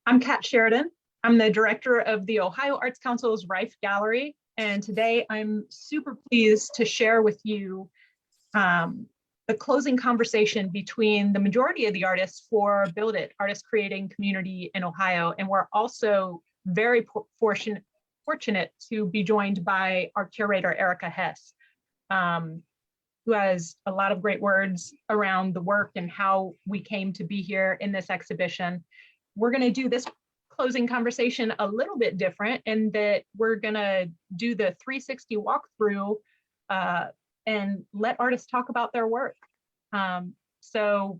I'm Kat Sheridan. I'm the director of the Ohio Arts Council's Rife Gallery, and today I'm super pleased to share with you the closing conversation between the majority of the artists for Build It, Artists Creating Community in Ohio. And we're also very fortunate to be joined by our curator, Erica Hess, who has a lot of great words around the work and how we came to be here in this exhibition. We're going to do this closing conversation a little bit different in that we're going to do the 360 walkthrough and let artists talk about their work. So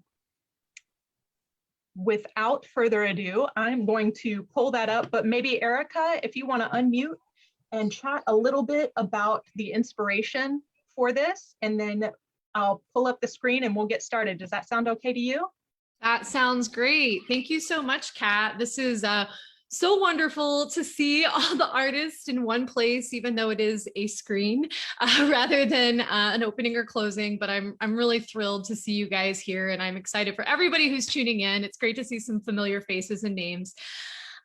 without further ado, I'm going to pull that up, but maybe Erica, if you want to unmute and chat a little bit about the inspiration for this, and then I'll pull up the screen and we'll get started. Does that sound okay to you? That sounds great. Thank you so much, Kat. This is so wonderful to see all the artists in one place, even though it is a screen rather than an opening or closing. But I'm really thrilled to see you guys here, and I'm excited for everybody who's tuning in. It's great to see some familiar faces and names.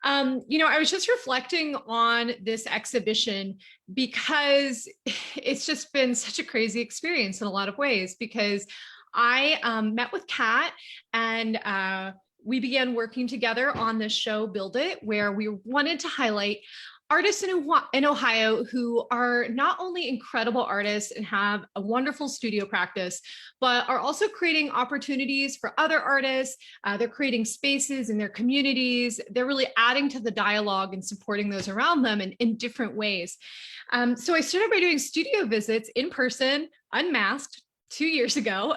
I was just reflecting on this exhibition because it's just been such a crazy experience in a lot of ways, because I met with Kat and we began working together on this show, Build It, where we wanted to highlight artists in Ohio who are not only incredible artists and have a wonderful studio practice, but are also creating opportunities for other artists. They're creating spaces in their communities. They're really adding to the dialogue and supporting those around them in different ways. So I started by doing studio visits in person, unmasked, 2 years ago.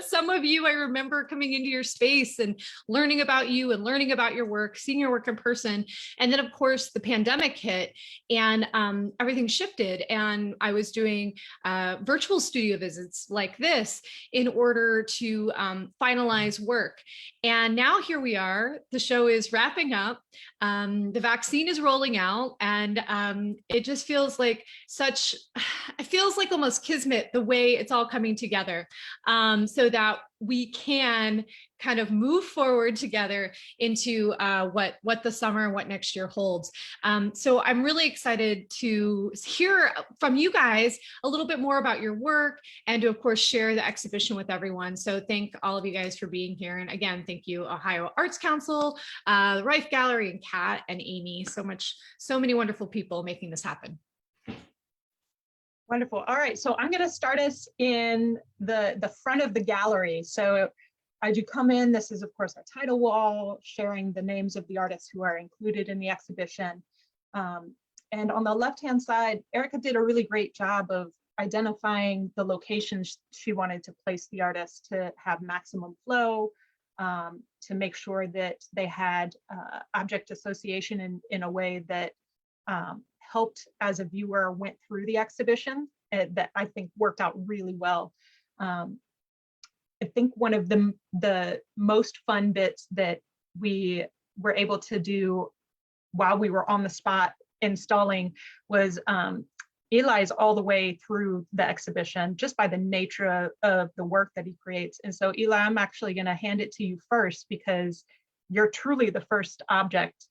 Some of you, I remember coming into your space and learning about you and learning about your work, seeing your work in person. And then of course the pandemic hit and everything shifted. And I was doing virtual studio visits like this in order to finalize work. And now here we are, the show is wrapping up. The vaccine is rolling out, and it just feels like it feels like almost kismet the way it's all coming together, so that we can kind of move forward together into what the summer and what next year holds. So I'm really excited to hear from you guys a little bit more about your work and to, of course, share the exhibition with everyone. So thank all of you guys for being here. And again, thank you, Ohio Arts Council, the Rife Gallery, and Kat and Amy. So many wonderful people making this happen. Wonderful. All right, so I'm going to start us in the front of the gallery. So as you come in, this is, of course, our title wall, sharing the names of the artists who are included in the exhibition. And on the left-hand side, Erica did a really great job of identifying the locations she wanted to place the artists to have maximum flow, to make sure that they had object association in a way that helped as a viewer went through the exhibition, that I think worked out really well. I think one of the most fun bits that we were able to do while we were on the spot installing was Eli's all the way through the exhibition just by the nature of the work that he creates. And so Eli, I'm actually going to hand it to you first because you're truly the first object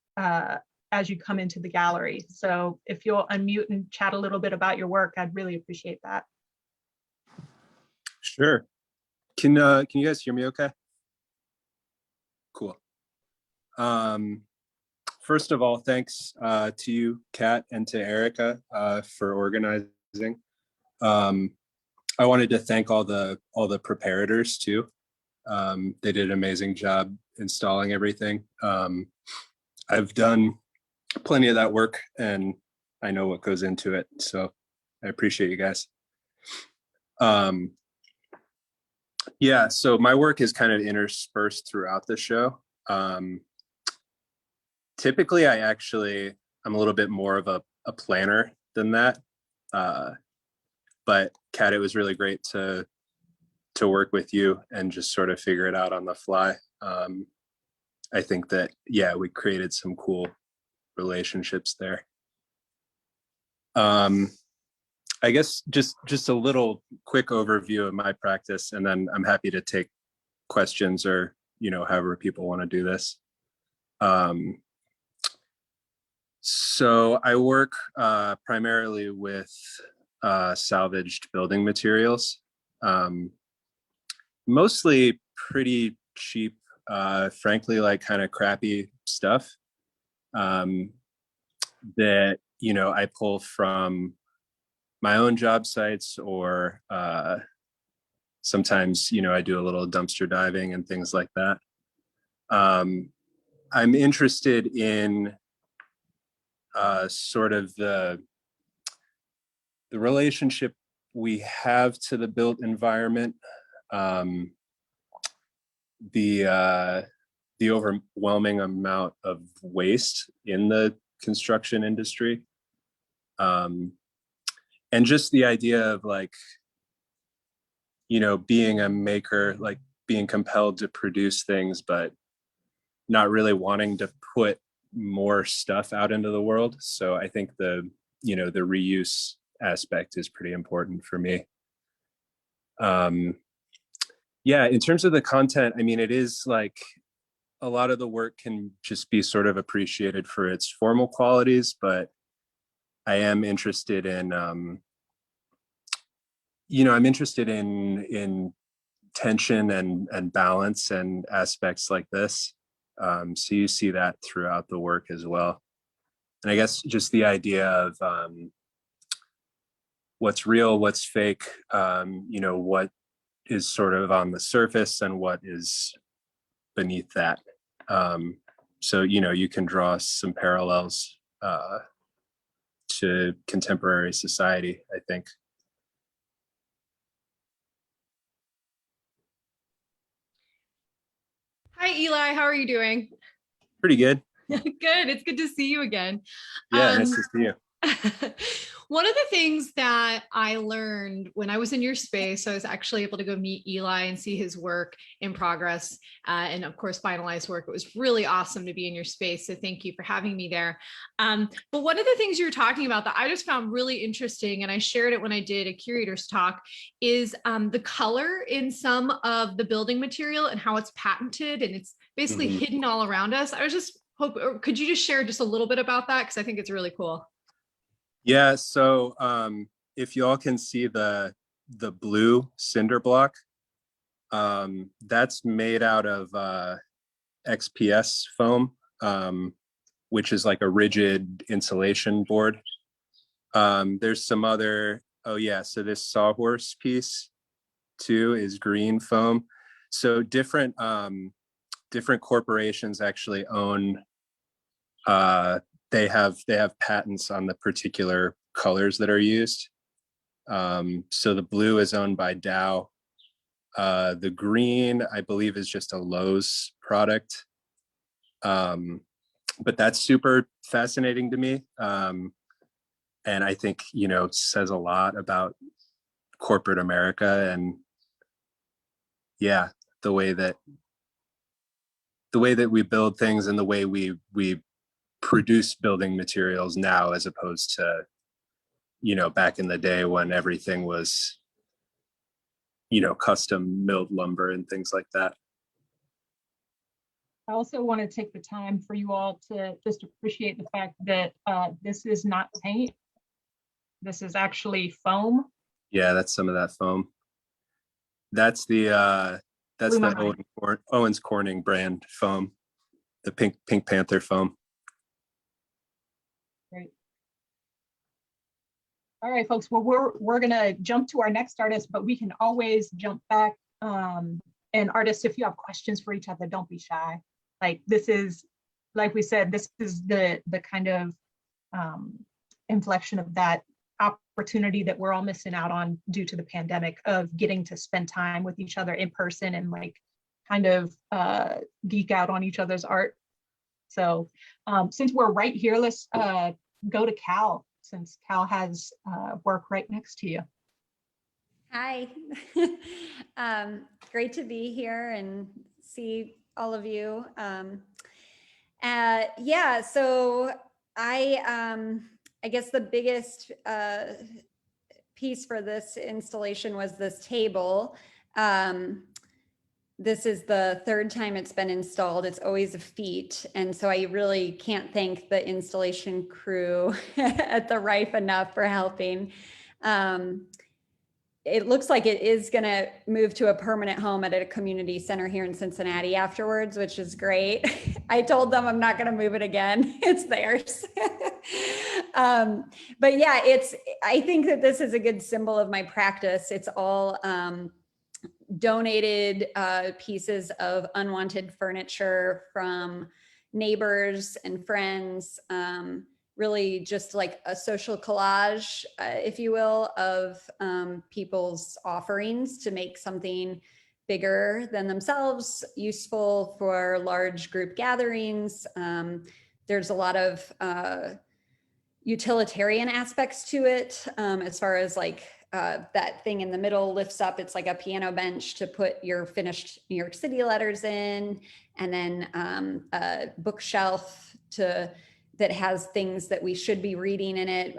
as you come into the gallery. So if you'll unmute and chat a little bit about your work, I'd really appreciate that. Sure. Can you guys hear me okay? Cool. First of all, thanks to you, Kat, and to Erica for organizing. I wanted to thank all the preparators too. They did an amazing job installing everything. I've done plenty of that work and I know what goes into it. So I appreciate you guys. Yeah, so my work is kind of interspersed throughout the show. Typically, I'm a little bit more of a planner than that. But Kat, it was really great to work with you and just sort of figure it out on the fly. I think that, yeah, we created some cool relationships there. I guess just a little quick overview of my practice, and then I'm happy to take questions or, however people want to do this. So I work primarily with salvaged building materials, mostly pretty cheap, frankly, like kind of crappy stuff that, you know, I pull from my own job sites, or sometimes, you know, I do a little dumpster diving and things like that. I'm interested in sort of the relationship we have to the built environment, the overwhelming amount of waste in the construction industry, and just the idea of, like, you know, being a maker, like being compelled to produce things, but not really wanting to put more stuff out into the world. So I think the, you know, the reuse aspect is pretty important for me. Yeah, in terms of the content, I mean, it is like a lot of the work can just be sort of appreciated for its formal qualities, but I am interested in, you know, I'm interested in tension and balance and aspects like this. So you see that throughout the work as well. And I guess just the idea of what's real, what's fake, you know, what is sort of on the surface and what is beneath that. So, you know, you can draw some parallels to contemporary society, I think. Hi, Eli. How are you doing? Pretty good. Good. It's good to see you again. Yeah, nice to see you. One of the things that I learned when I was in your space, I was actually able to go meet Eli and see his work in progress, and of course, finalized work. It was really awesome to be in your space. So thank you for having me there. But one of the things you were talking about that I just found really interesting, and I shared it when I did a curator's talk, is the color in some of the building material and how it's patented and it's basically hidden all around us. I was just could you just share just a little bit about that? Because I think it's really cool. Yeah, so if you all can see the blue cinder block, that's made out of XPS foam, which is like a rigid insulation board. There's some other, oh yeah, so this sawhorse piece too is green foam. So different corporations actually own, they have patents on the particular colors that are used. So the blue is owned by Dow. The green, I believe, is just a Lowe's product. But that's super fascinating to me. And I think, you know, says a lot about corporate America, and yeah, the way that we build things and the way we produce building materials now, as opposed to, you know, back in the day when everything was, you know, custom milled lumber and things like that. I also want to take the time for you all to just appreciate the fact that this is not paint. This is actually foam. Yeah, that's some of that foam. That's the Owens Corning brand foam, the Pink Panther foam. Great. All right, folks. Well, we're gonna jump to our next artist, but we can always jump back. And artists, if you have questions for each other, don't be shy. Like, this is, like we said, this is the kind of inflection of that opportunity that we're all missing out on due to the pandemic, of getting to spend time with each other in person and like kind of geek out on each other's art. So since we're right here, let's go to Cal, since Cal has work right next to you. Hi, great to be here and see all of you. Yeah, so I guess the biggest piece for this installation was this table. this is the third time it's been installed. It's always a feat. And so I really can't thank the installation crew at the Rife enough for helping. It looks like it is going to move to a permanent home at a community center here in Cincinnati afterwards, which is great. I told them I'm not going to move it again. It's theirs. But yeah, I think that this is a good symbol of my practice. It's all donated pieces of unwanted furniture from neighbors and friends, really just like a social collage, if you will, of people's offerings to make something bigger than themselves, useful for large group gatherings. There's a lot of utilitarian aspects to it, as far as like that thing in the middle lifts up. It's like a piano bench to put your finished New York City letters in, and then a bookshelf that has things that we should be reading in it.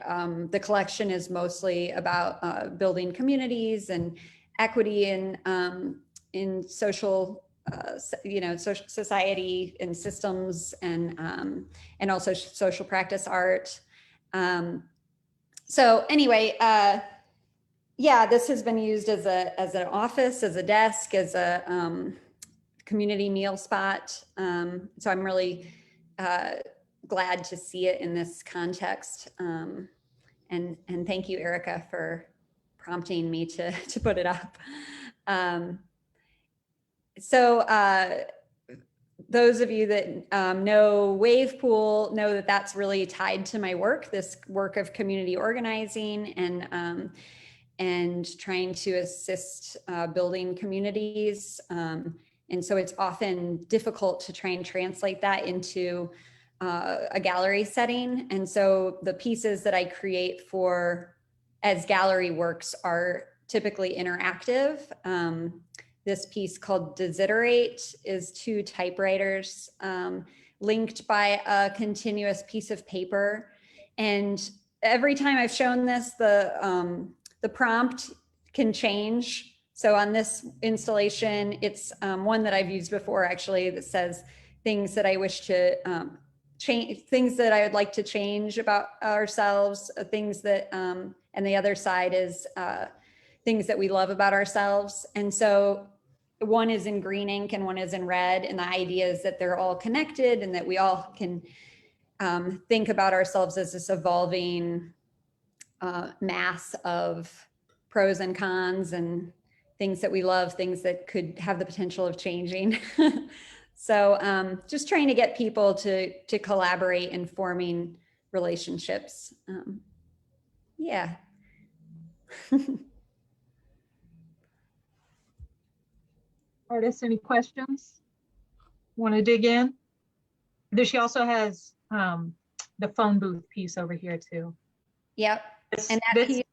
The collection is mostly about building communities and equity in social, social society and systems, and also social practice art. So anyway, yeah, this has been used as an office, as a desk, as a community meal spot. So I'm really glad to see it in this context. And thank you, Erica, for prompting me to put it up. So those of you that know Wave Pool know that that's really tied to my work, this work of community organizing and trying to assist building communities. And so it's often difficult to try and translate that into a gallery setting. And so the pieces that I create as gallery works are typically interactive. This piece called Desiderate is 2 typewriters linked by a continuous piece of paper. And every time I've shown this, the prompt can change. So on this installation, it's one that I've used before, actually, that says things that I wish to change, things that I would like to change about ourselves, things that, and the other side is things that we love about ourselves. And so one is in green ink and one is in red. And the idea is that they're all connected and that we all can think about ourselves as this evolving mass of pros and cons and things that we love, things that could have the potential of changing. So just trying to get people to collaborate in forming relationships. Yeah. Artists, any questions? Want to dig in? She also has the phone booth piece over here too. Yep. And that piece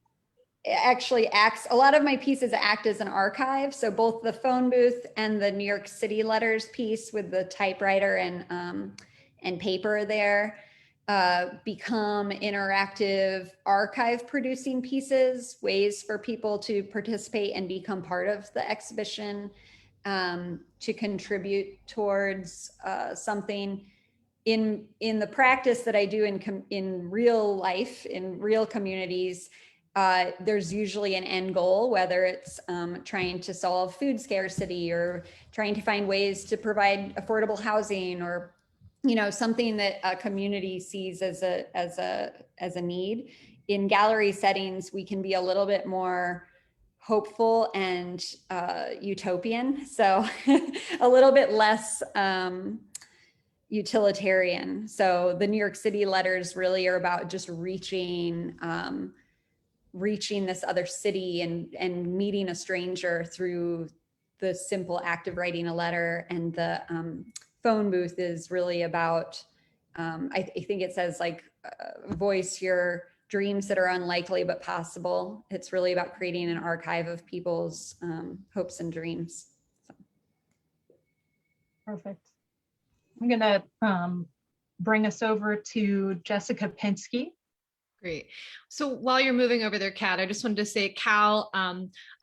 actually acts, a lot of my pieces act as an archive. So both the phone booth and the New York City letters piece with the typewriter and paper there become interactive archive producing pieces, ways for people to participate and become part of the exhibition, to contribute towards something. In the practice that I do in real life, in real communities, there's usually an end goal, whether it's trying to solve food scarcity or trying to find ways to provide affordable housing, or something that a community sees as a need. In gallery settings, we can be a little bit more hopeful and utopian, so a little bit less utilitarian. So the New York City letters really are about just reaching this other city and meeting a stranger through the simple act of writing a letter. And the phone booth is really about, I think it says like, voice your dreams that are unlikely but possible. It's really about creating an archive of people's hopes and dreams. So. Perfect. I'm gonna bring us over to Jessica Pinsky. Great. So while you're moving over there, Kat, I just wanted to say, Cal,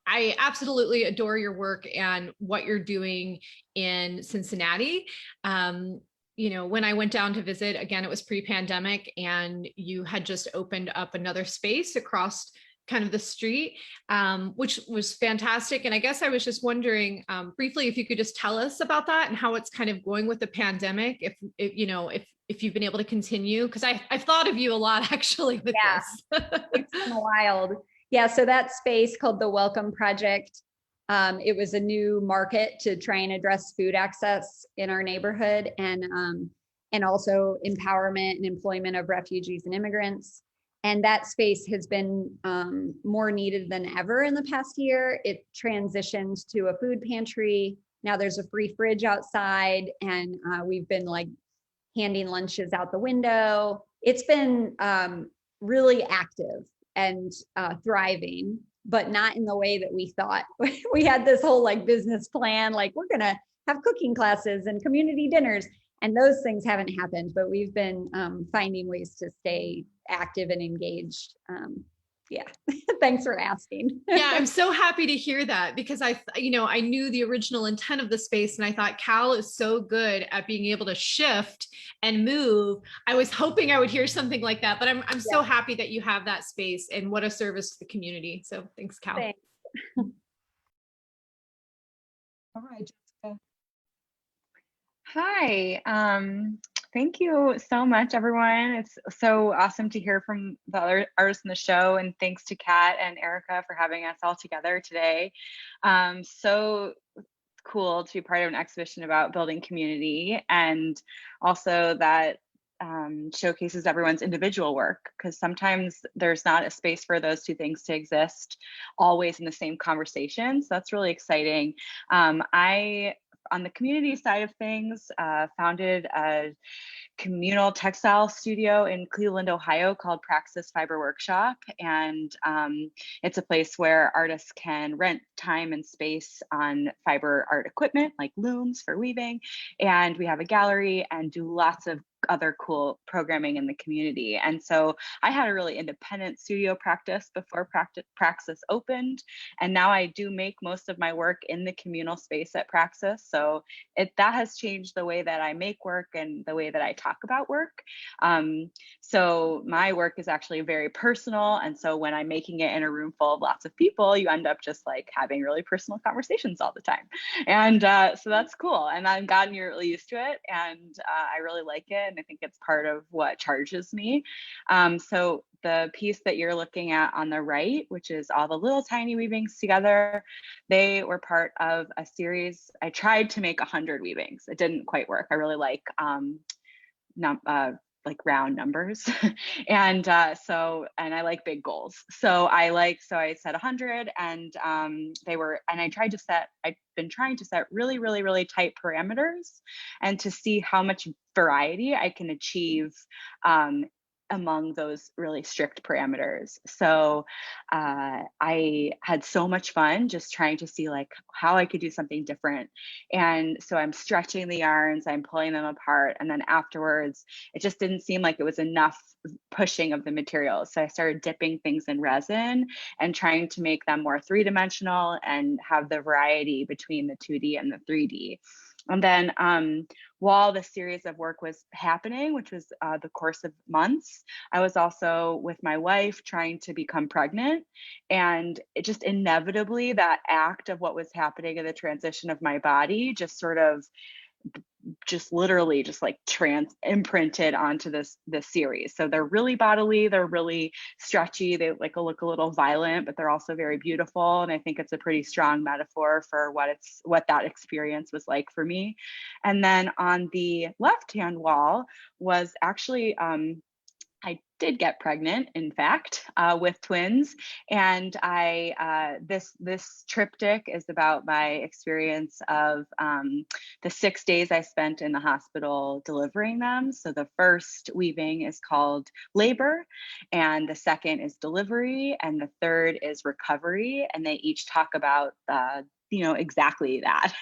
I absolutely adore your work and what you're doing in Cincinnati. When I went down to visit, again, it was pre-pandemic, and you had just opened up another space across kind of the street, which was fantastic. And I guess I was just wondering briefly if you could just tell us about that and how it's kind of going with the pandemic, if you've been able to continue, because I've thought of you a lot actually with this. It's been wild. Yeah, so that space called the Welcome Project, it was a new market to try and address food access in our neighborhood, and also empowerment and employment of refugees and immigrants. And that space has been more needed than ever in the past year. It transitioned to a food pantry. Now there's a free fridge outside, and we've been like handing lunches out the window. It's been really active and thriving, but not in the way that we thought. We had this whole like business plan, like we're gonna have cooking classes and community dinners, and those things haven't happened, but we've been finding ways to stay active and engaged. Yeah, thanks for asking. Yeah, I'm so happy to hear that, because I knew the original intent of the space, and I thought Cal is so good at being able to shift and move. I was hoping I would hear something like that, but I'm so happy that you have that space, and what a service to the community. So thanks, Cal. Thanks. All right, Jessica. Hi. Thank you so much, everyone. It's so awesome to hear from the other artists in the show, and thanks to Kat and Erica for having us all together today. So cool to be part of an exhibition about building community, and also that showcases everyone's individual work, because sometimes there's not a space for those two things to exist always in the same conversation. So that's really exciting. On the community side of things, founded a communal textile studio in Cleveland, Ohio called Praxis Fiber Workshop. And it's a place where artists can rent time and space on fiber art equipment like looms for weaving. And we have a gallery and do lots of other cool programming in the community. And so I had a really independent studio practice before Praxis opened. And now I do make most of my work in the communal space at Praxis. So that has changed the way that I make work and the way that I talk about work. So my work is actually very personal. And so when I'm making it in a room full of lots of people, you end up just like having really personal conversations all the time. And so that's cool. And I've gotten really used to it, and I really like it. And I think it's part of what charges me. So the piece that you're looking at on the right, which is all the little tiny weavings together, they were part of a series. I tried to make 100 weavings. It didn't quite work. I really like round numbers. And I like big goals. So I said 100, and I've been trying to set really, really, really tight parameters, and to see how much variety I can achieve among those really strict parameters. So I had so much fun just trying to see like how I could do something different. And so I'm stretching the yarns, I'm pulling them apart, and then afterwards it just didn't seem like it was enough pushing of the materials. So I started dipping things in resin and trying to make them more three-dimensional and have the variety between the 2D and the 3D. And then while the series of work was happening, which was the course of months, I was also with my wife trying to become pregnant. And it just inevitably, that act of what was happening in the transition of my body just sort of literally like imprinted onto this series. So they're really bodily, they're really stretchy, they like look a little violent, but they're also very beautiful. And I think it's a pretty strong metaphor for what that experience was like for me. And then on the left-hand wall was actually I did get pregnant, in fact, with twins. And this triptych is about my experience of the 6 days I spent in the hospital delivering them. So the first weaving is called labor, and the second is delivery, and the third is recovery. And they each talk about exactly that,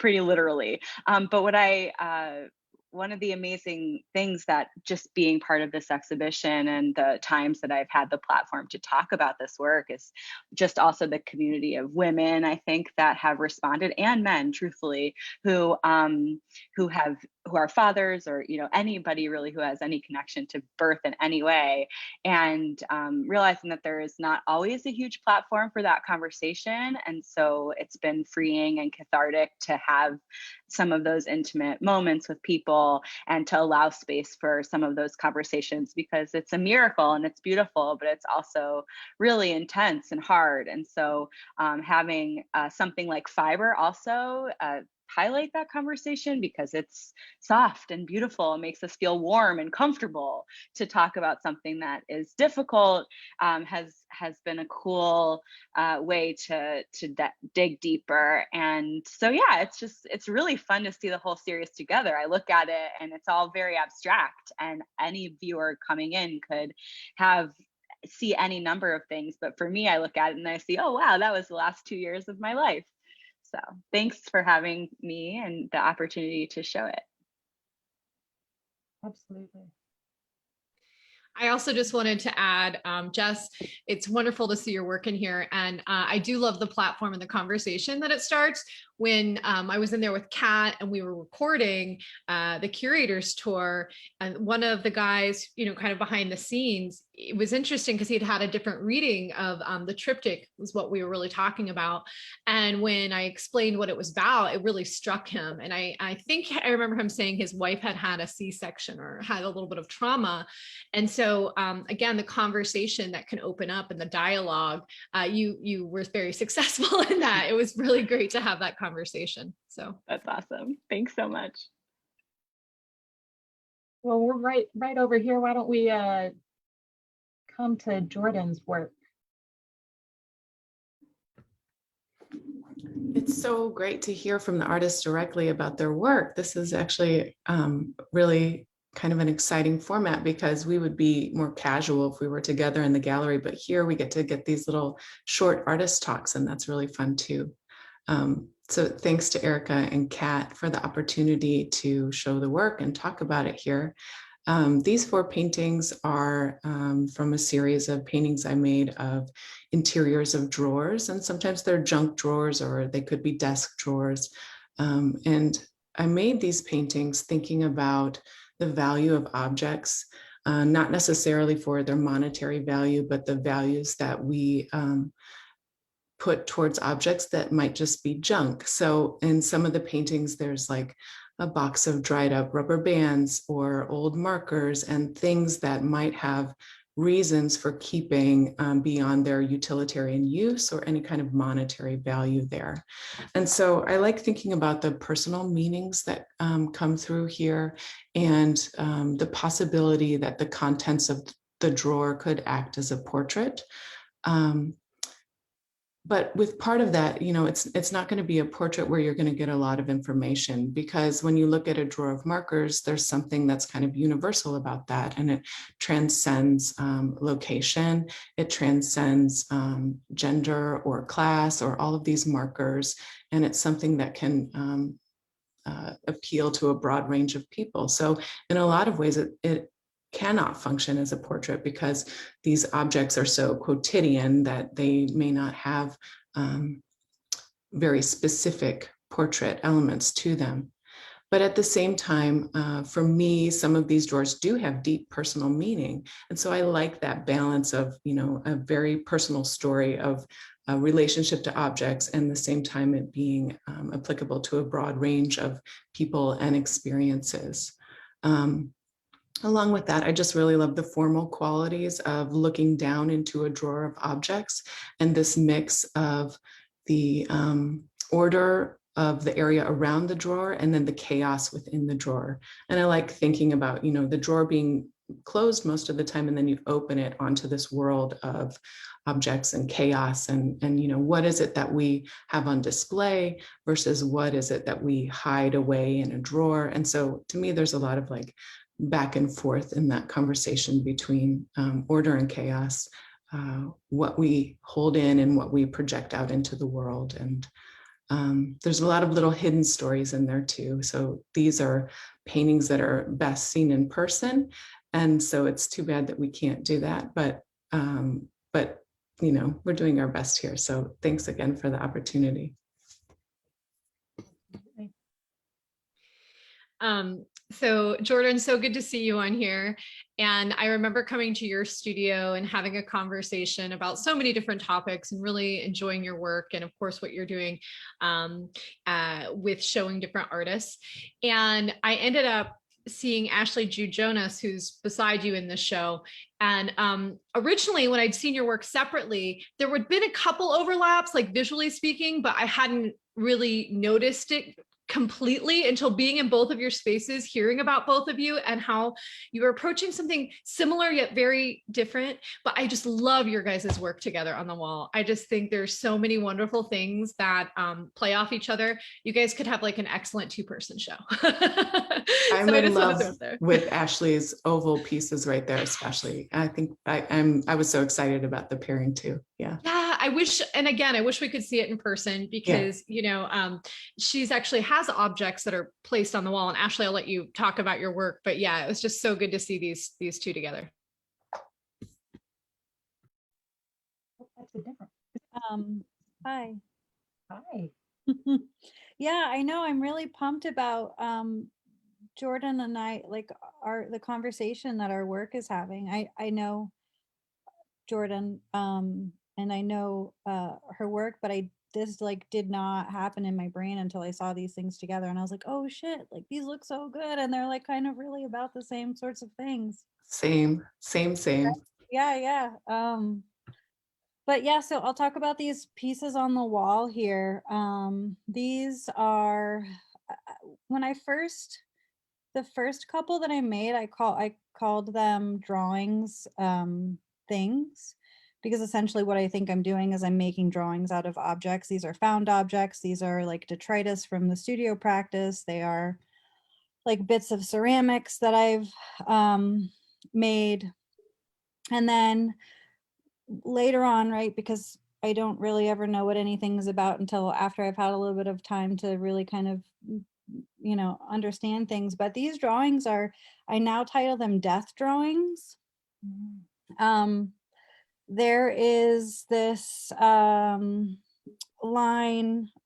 pretty literally. But what one of the amazing things that just being part of this exhibition and the times that I've had the platform to talk about this work is just also the community of women, I think, that have responded, and men, truthfully, who are fathers, or anybody really who has any connection to birth in any way, and realizing that there is not always a huge platform for that conversation. And so it's been freeing and cathartic to have some of those intimate moments with people and to allow space for some of those conversations, because it's a miracle and it's beautiful, but it's also really intense and hard. And so having something like Fiber also highlight that conversation, because it's soft and beautiful and makes us feel warm and comfortable to talk about something that is difficult, has been a cool way to dig deeper. And so yeah, it's really fun to see the whole series together. I look at it and it's all very abstract, and any viewer coming in could see any number of things, but for me, I look at it and I see, oh wow, that was the last 2 years of my life. So thanks for having me and the opportunity to show it. Absolutely. I also just wanted to add, Jess, it's wonderful to see your work in here. And I do love the platform and the conversation that it starts. When I was in there with Kat and we were recording the curators tour, and one of the guys, kind of behind the scenes, it was interesting because he had a different reading of the triptych, was what we were really talking about. And when I explained what it was about, it really struck him. And I think I remember him saying his wife had a C-section or had a little bit of trauma. And so again, the conversation that can open up and the dialogue, you were very successful in that. It was really great to have that conversation. So that's awesome. Thanks so much. Well, we're right over here. Why don't we come to Jordan's work? It's so great to hear from the artists directly about their work. This is actually really kind of an exciting format, because we would be more casual if we were together in the gallery, but here we get to get these little short artist talks, and that's really fun too. So thanks to Erica and Kat for the opportunity to show the work and talk about it here. These 4 paintings are from a series of paintings I made of interiors of drawers, and sometimes they're junk drawers or they could be desk drawers. And I made these paintings thinking about the value of objects, not necessarily for their monetary value, but the values that we put towards objects that might just be junk. So in some of the paintings, there's like a box of dried up rubber bands or old markers and things that might have reasons for keeping beyond their utilitarian use or any kind of monetary value there. And so I like thinking about the personal meanings that come through here, and the possibility that the contents of the drawer could act as a portrait. But with part of that, it's not going to be a portrait where you're going to get a lot of information, because when you look at a drawer of markers, there's something that's kind of universal about that, and it transcends location, it transcends gender or class or all of these markers, and it's something that can appeal to a broad range of people. So in a lot of ways, it cannot function as a portrait, because these objects are so quotidian that they may not have very specific portrait elements to them. But at the same time, for me, some of these drawers do have deep personal meaning. And so I like that balance of, a very personal story of a relationship to objects, and at the same time it being applicable to a broad range of people and experiences. Along with that, I just really love the formal qualities of looking down into a drawer of objects, and this mix of the order of the area around the drawer and then the chaos within the drawer. And I like thinking about, the drawer being closed most of the time, and then you open it onto this world of objects and chaos, and what is it that we have on display versus what is it that we hide away in a drawer. And so to me, there's a lot of like back and forth in that conversation between order and chaos, what we hold in and what we project out into the world. And there's a lot of little hidden stories in there too. So these are paintings that are best seen in person. And so it's too bad that we can't do that, but you know, we're doing our best here. So thanks again for the opportunity. So Jordan, so good to see you on here. And I remember coming to your studio and having a conversation about so many different topics and really enjoying your work. And of course, what you're doing with showing different artists. And I ended up seeing Ashley Jude Jonas, who's beside you in the show. And originally when I'd seen your work separately, there would have been a couple overlaps, like visually speaking, but I hadn't really noticed it completely until being in both of your spaces, hearing about both of you and how you were approaching something similar yet very different. But I just love your guys' work together on the wall. I just think there's so many wonderful things that play off each other. You guys could have like an excellent two-person show. I'm in love with Ashley's oval pieces right there, especially. I think I was so excited about the pairing too. Yeah. Yeah, I wish, and again, I wish we could see it in person because, you know, she's actually has objects that are placed on the wall. And Ashley, I'll let you talk about your work, but yeah, it was just so good to see these two together. Hi. Hi. Yeah, I know. I'm really pumped about Jordan and I, like the conversation that our work is having. I know Jordan and I know her work, but this like did not happen in my brain until I saw these things together, and I was like, oh shit, like these look so good, and they're like kind of really about the same sorts of things. Same. Yeah. But yeah, so I'll talk about these pieces on the wall here. These are the first couple that I made, I called them drawings things, because essentially what I think I'm doing is I'm making drawings out of objects. These are found objects. These are like detritus from the studio practice. They are like bits of ceramics that I've made. And then later on, right, because I don't really ever know what anything's about until after I've had a little bit of time to really kind of, you know, understand things. But these drawings are, I now title them death drawings. There is this line,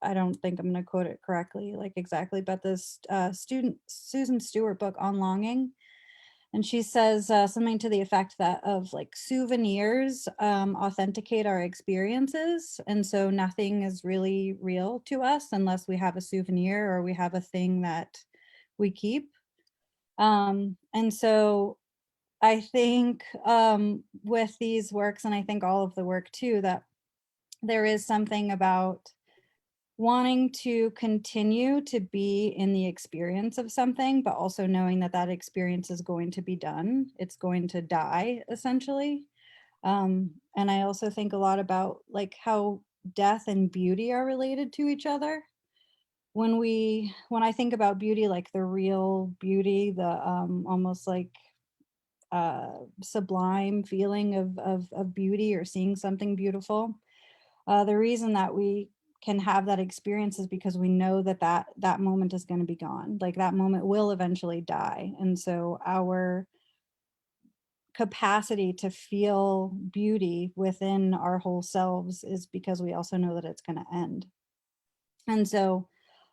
I don't think I'm going to quote it correctly, like exactly, but this Susan Stewart book on longing. And she says something to the effect that of like souvenirs authenticate our experiences. And so nothing is really real to us unless we have a souvenir or we have a thing that we keep. And so I think with these works, and I think all of the work too, that there is something about wanting to continue to be in the experience of something, but also knowing that that experience is going to be done. It's going to die, essentially. And I also think a lot about like how death and beauty are related to each other. When I think about beauty, like the real beauty, the almost like sublime feeling of beauty or seeing something beautiful, the reason that we can have that experience is because we know that that moment is going to be gone. Like that moment will eventually die. And so our capacity to feel beauty within our whole selves is because we also know that it's going to end. And so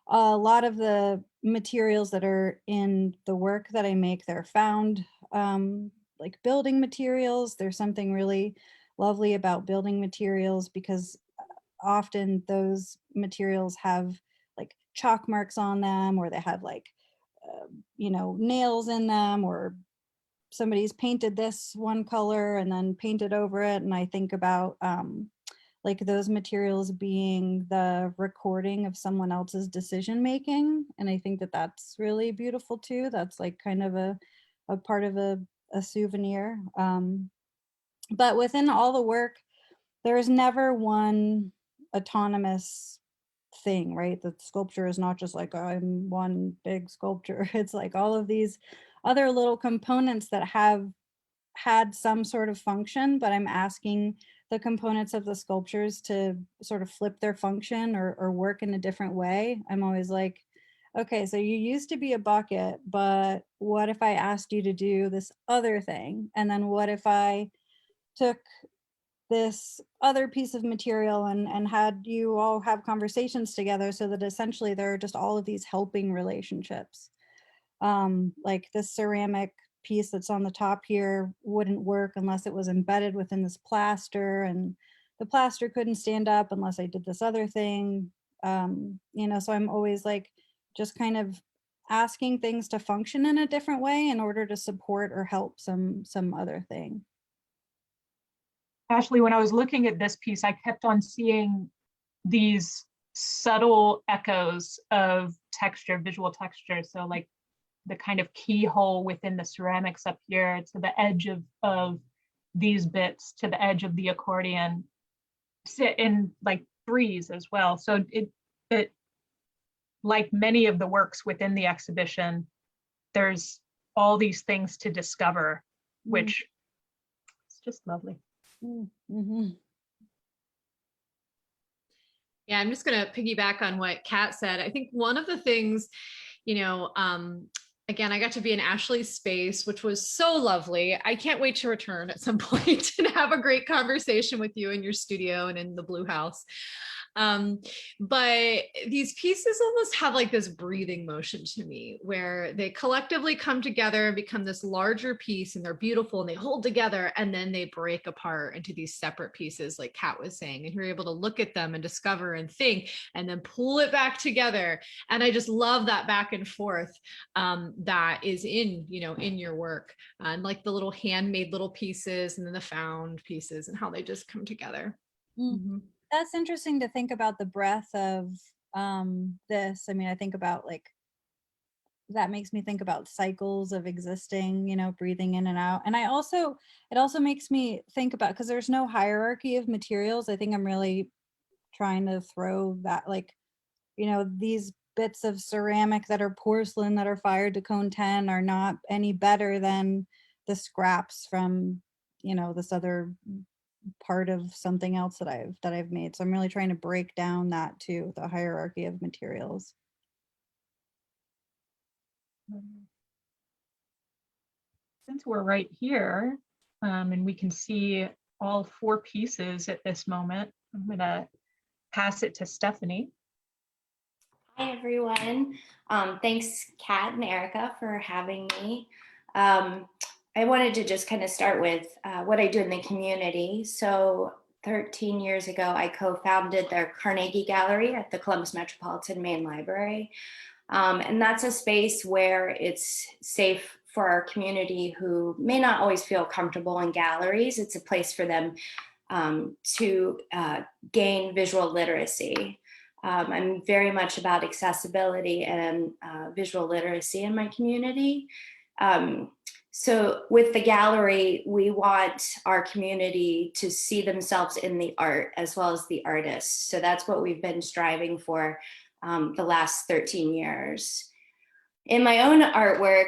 a lot of the materials that are in the work that I make, they're found like building materials. There's something really lovely about building materials because often those materials have like chalk marks on them, or they have like, you know, nails in them, or somebody's painted this one color and then painted over it. And I think about like those materials being the recording of someone else's decision making. And I think that that's really beautiful too. That's like kind of a part of a souvenir. But within all the work, there is never one autonomous thing, right? The sculpture is not just like, I'm one big sculpture. It's like all of these other little components that have had some sort of function, but I'm asking the components of the sculptures to sort of flip their function or work in a different way. I'm always like okay, so you used to be a bucket, but what if I asked you to do this other thing? And then what if I took this other piece of material and had you all have conversations together, so that essentially there are just all of these helping relationships. Like this ceramic piece that's on the top here wouldn't work unless it was embedded within this plaster, and the plaster couldn't stand up unless I did this other thing. You know, so I'm always like just kind of asking things to function in a different way in order to support or help some other thing. Ashley, when I was looking at this piece, I kept on seeing these subtle echoes of texture, visual texture. So like the kind of keyhole within the ceramics up here to the edge of these bits, to the edge of the accordion, sit in like threes as well. So it like many of the works within the exhibition, there's all these things to discover, which is just lovely. Mm-hmm. Yeah, I'm just going to piggyback on what Kat said. I think one of the things, you know, again, I got to be in Ashley's space, which was so lovely. I can't wait to return at some point and have a great conversation with you in your studio and in the Blue House. But these pieces almost have like this breathing motion to me, where they collectively come together and become this larger piece, and they're beautiful and they hold together, and then they break apart into these separate pieces, like Kat was saying, and you're able to look at them and discover and think, and then pull it back together. And I just love that back and forth that is in, you know, in your work, and like the little handmade little pieces and then the found pieces and how they just come together. Mm-hmm. That's interesting to think about the breadth of this. I mean, I think about like, that makes me think about cycles of existing, you know, breathing in and out. And it also makes me think about, because there's no hierarchy of materials. I think I'm really trying to throw that, like, you know, these bits of ceramic that are porcelain that are fired to cone 10 are not any better than the scraps from, you know, this other part of something else that I've made. So I'm really trying to break down that too, the hierarchy of materials. Since we're right here, and we can see all four pieces at this moment, I'm gonna pass it to Stephanie. Hi, everyone. Thanks, Kat and Erica, for having me. I wanted to just kind of start with what I do in the community. So 13 years ago, I co-founded the Carnegie Gallery at the Columbus Metropolitan Main Library. And that's a space where it's safe for our community who may not always feel comfortable in galleries. It's a place for them to gain visual literacy. I'm very much about accessibility and visual literacy in my community. So with the gallery, we want our community to see themselves in the art as well as the artists. So that's what we've been striving for the last 13 years. In my own artwork,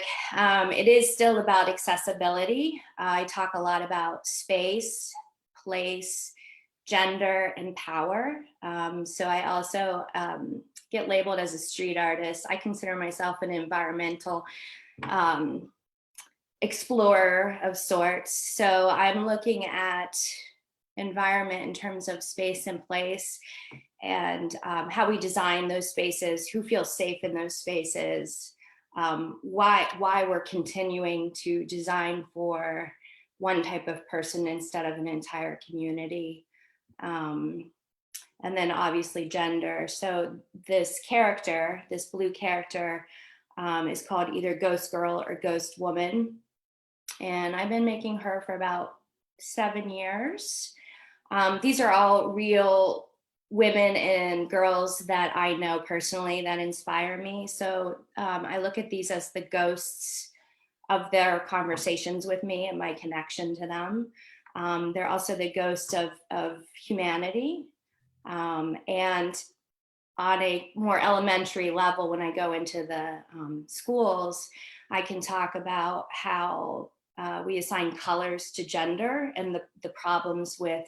it is still about accessibility. I talk a lot about space, place, gender, and power. So I also get labeled as a street artist. I consider myself an environmental explorer of sorts. So I'm looking at environment in terms of space and place, and how we design those spaces, who feels safe in those spaces, why we're continuing to design for one type of person instead of an entire community. And then obviously gender. So this character, this blue character, is called either Ghost Girl or Ghost Woman. And I've been making her for about 7 years. These are all real women and girls that I know personally that inspire me. So I look at these as the ghosts of their conversations with me and my connection to them. They're also the ghosts of humanity. And on a more elementary level, when I go into the schools, I can talk about how we assign colors to gender and the problems with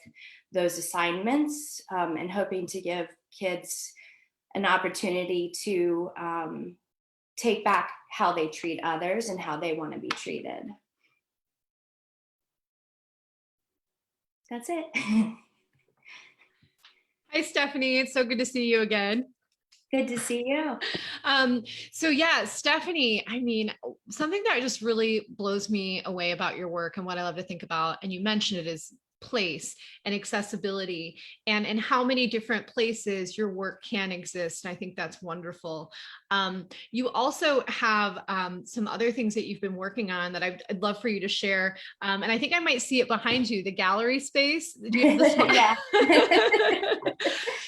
those assignments, and hoping to give kids an opportunity to take back how they treat others and how they want to be treated. That's it. Hi, Stephanie. It's so good to see you again. Good to see you. So yeah, Stephanie, I mean, something that just really blows me away about your work and what I love to think about, and you mentioned it, is place and accessibility, and how many different places your work can exist. And I think that's wonderful. You also have some other things that you've been working on that I'd love for you to share. And I think I might see it behind you, the gallery space. Do you have this one? Yeah.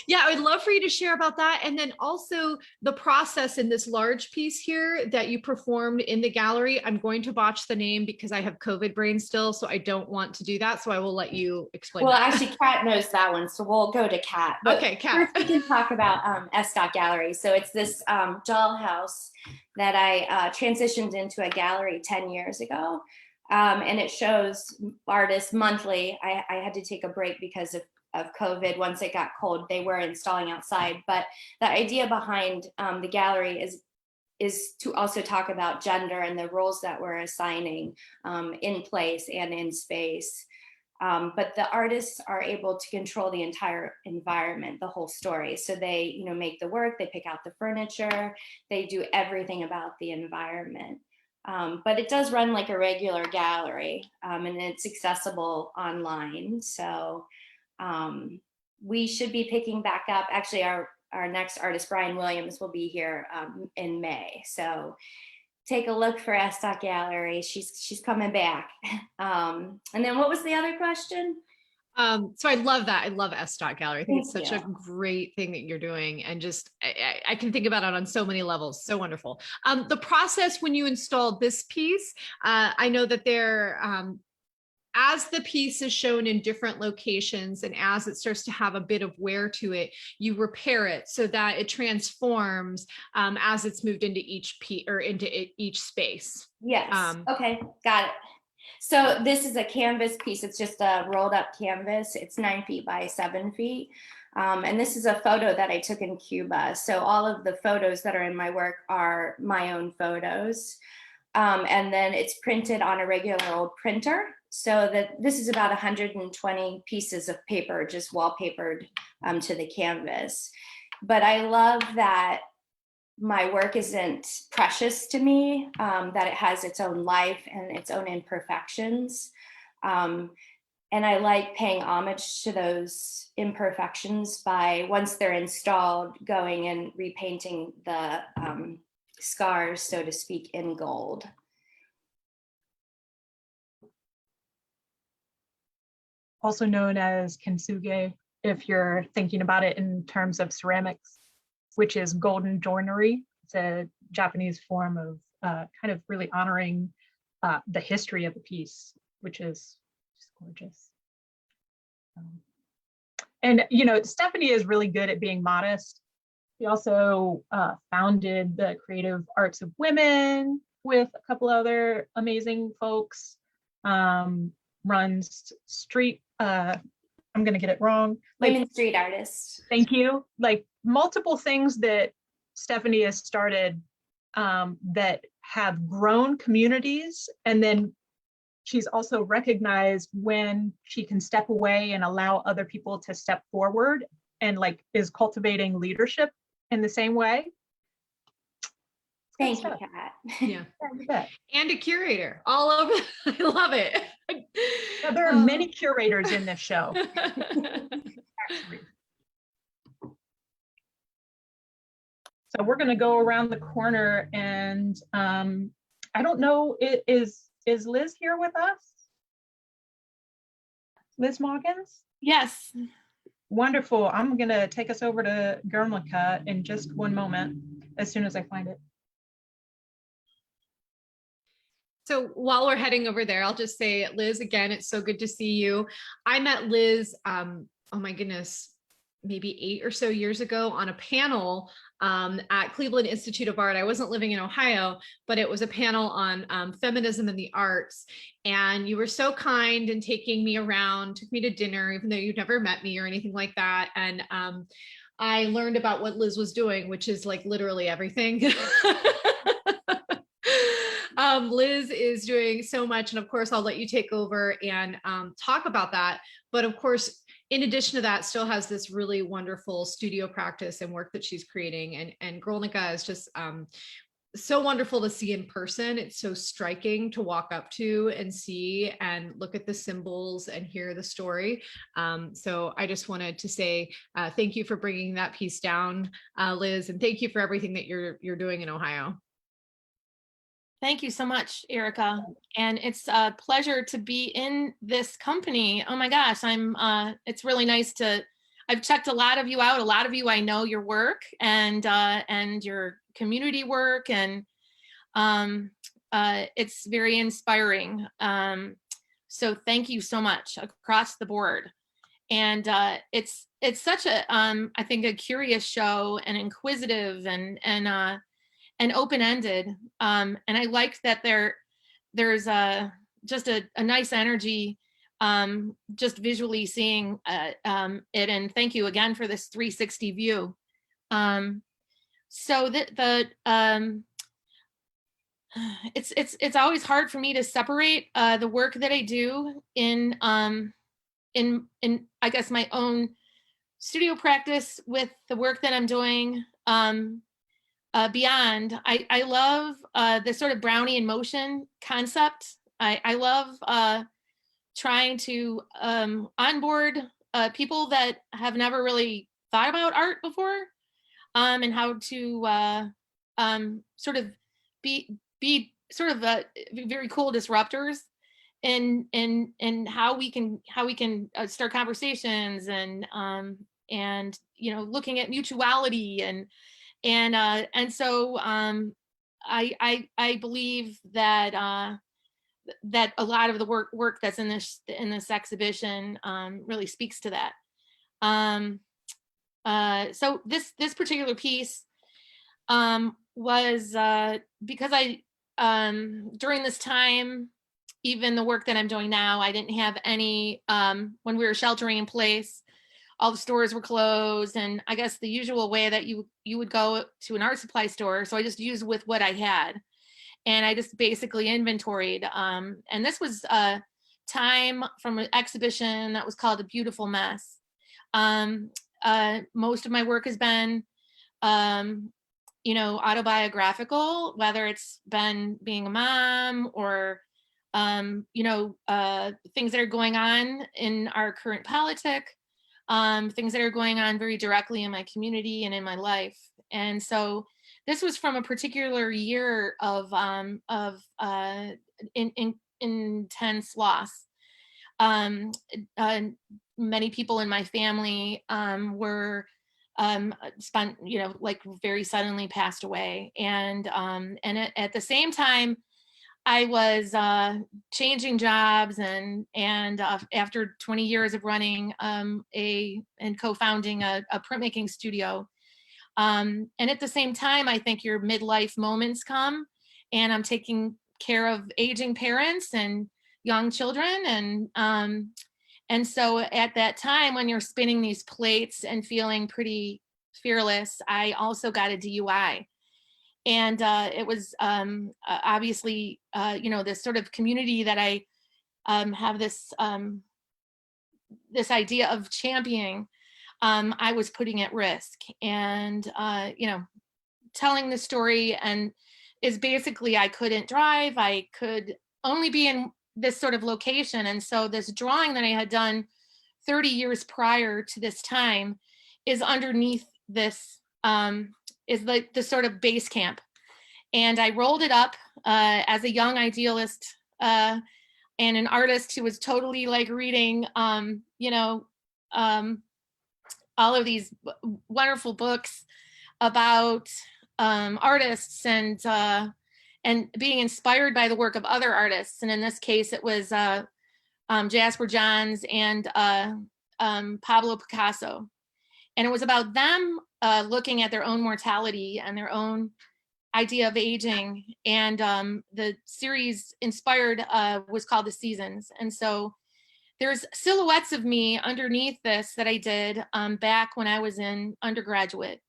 Yeah, I would love for you to share about that. And then also the process in this large piece here that you performed in the gallery. I'm going to botch the name because I have COVID brain still, so I don't want to do that. So I will let you explain. Well, that. actually, Kat knows that one, so we'll go to Kat. But okay, Kat. First, we can talk about S. Gallery. So it's this dollhouse that I transitioned into a gallery 10 years ago. And it shows artists monthly. I had to take a break because of COVID. Once it got cold, they were installing outside. But the idea behind the gallery is to also talk about gender and the roles that we're assigning in place and in space. But the artists are able to control the entire environment, the whole story. So they, make the work, they pick out the furniture, they do everything about the environment. But it does run like a regular gallery, and it's accessible online. So we should be picking back up. Actually, our next artist, Brian Williams, will be here in May. So take a look for S. Gallery. She's coming back. And then what was the other question? So I love that. I love S. Gallery. I think it's such Thank a great thing that you're doing. And just, I can think about it on so many levels. So wonderful. The process when you installed this piece, I know that as the piece is shown in different locations and as it starts to have a bit of wear to it, you repair it so that it transforms as it's moved into each piece or into each space. Yes. Okay, got it. So this is a canvas piece. It's just a rolled up canvas. It's 9 feet by 7 feet. And this is a photo that I took in Cuba. So all of the photos that are in my work are my own photos. And then it's printed on a regular old printer. So that this is about 120 pieces of paper, just wallpapered to the canvas. But I love that my work isn't precious to me, that it has its own life and its own imperfections. And I like paying homage to those imperfections by, once they're installed, going and repainting the scars, so to speak, in gold. Also known as kintsugi, if you're thinking about it in terms of ceramics, which is golden joinery. It's a Japanese form of kind of really honoring the history of the piece, which is just gorgeous. And Stephanie is really good at being modest. She also founded the Creative Arts of Women with a couple other amazing folks. Runs street, I'm gonna get it wrong. Women street artists. Thank you. Like multiple things that Stephanie has started that have grown communities, and then she's also recognized when she can step away and allow other people to step forward, and is cultivating leadership in the same way. Thank you, Kat. Yeah. And a curator all over. I love it. Yeah, there are many curators in this show. So we're going to go around the corner, and I don't know, is Liz here with us? Liz Moggins? Yes. Wonderful. I'm going to take us over to Guernica in just one moment, as soon as I find it. So while we're heading over there, I'll just say, Liz, again, it's so good to see you. I met Liz, oh my goodness, maybe 8 or so years ago on a panel at Cleveland Institute of Art. I wasn't living in Ohio, but it was a panel on feminism and the arts. And you were so kind in taking me around, took me to dinner, even though you'd never met me or anything like that. And I learned about what Liz was doing, which is like literally everything. Liz is doing so much. And of course, I'll let you take over and talk about that. But of course, in addition to that, still has this really wonderful studio practice and work that she's creating. And Grolnica is just so wonderful to see in person. It's so striking to walk up to and see and look at the symbols and hear the story. So I just wanted to say thank you for bringing that piece down, Liz, and thank you for everything that you're doing in Ohio. Thank you so much, Erica. And it's a pleasure to be in this company. Oh my gosh, it's really nice I've checked a lot of you out. A lot of you, I know your work and your community work, and it's very inspiring. So thank you so much across the board. And it's such a, I think, a curious show, and inquisitive and open-ended. And I like that there's just a nice energy just visually seeing it. And thank you again for this 360 view. So it's always hard for me to separate the work that I do in I guess my own studio practice with the work that I'm doing beyond. I love the sort of brownie in motion concept. I love trying to onboard people that have never really thought about art before, and how to sort of be sort of very cool disruptors and how we can start conversations and looking at mutuality and so I believe that that a lot of the work that's in this exhibition really speaks to that. So this particular piece was because I during this time, even the work that I'm doing now, I didn't have any when we were sheltering in place. All the stores were closed, and I guess the usual way that you would go to an art supply store. So I just used with what I had, and I just basically inventoried. And this was a time from an exhibition that was called A Beautiful Mess. Most of my work has been, autobiographical, whether it's been being a mom or, things that are going on in our current politic. Things that are going on very directly in my community and in my life. And so this was from a particular year of intense loss. Many people in my family were spent, like very suddenly passed away. And at the same time, I was changing jobs and after 20 years of running and co-founding a printmaking studio. And at the same time, I think your midlife moments come, and I'm taking care of aging parents and young children. And so at that time, when you're spinning these plates and feeling pretty fearless, I also got a DUI. And it was obviously, this sort of community that I have this idea of championing, I was putting at risk. And, telling the story and is basically, I couldn't drive. I could only be in this sort of location. And so this drawing that I had done 30 years prior to this time is underneath this, is like the sort of base camp. And I rolled it up as a young idealist and an artist who was totally like reading, all of these wonderful books about artists and being inspired by the work of other artists. And in this case, it was Jasper Johns and Pablo Picasso. And it was about them looking at their own mortality and their own idea of aging. And the series inspired was called The Seasons. And so there's silhouettes of me underneath this that I did back when I was in undergraduate.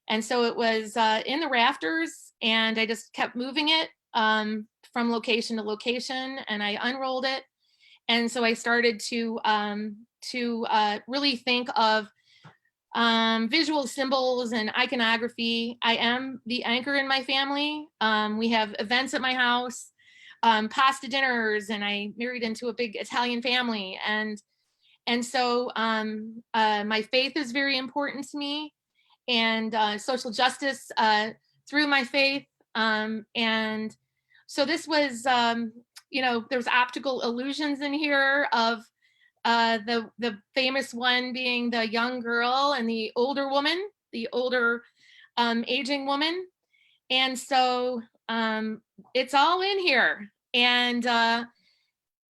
And so it was in the rafters, and I just kept moving it from location to location, and I unrolled it. And so I started to really think of visual symbols and iconography. I am the anchor in my family. We have events at my house, pasta dinners, and I married into a big Italian family. And so my faith is very important to me, and social justice through my faith. And so this was, there's optical illusions in here of the famous one being the young girl and the older woman, the older aging woman. And so it's all in here. And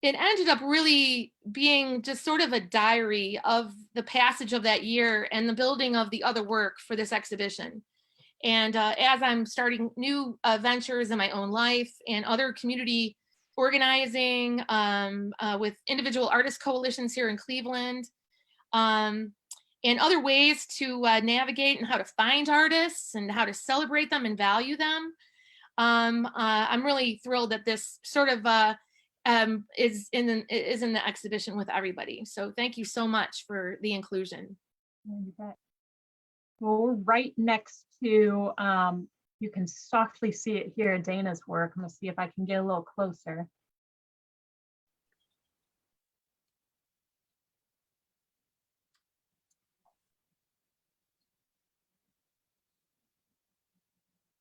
it ended up really being just sort of a diary of the passage of that year and the building of the other work for this exhibition. And as I'm starting new ventures in my own life and other community organizing with individual artist coalitions here in Cleveland, and other ways to navigate and how to find artists and how to celebrate them and value them, I'm really thrilled that this sort of is in the exhibition with everybody. So thank you so much for the inclusion. Well, we're right next to, you can softly see it here, Dana's work. I'm gonna see if I can get a little closer.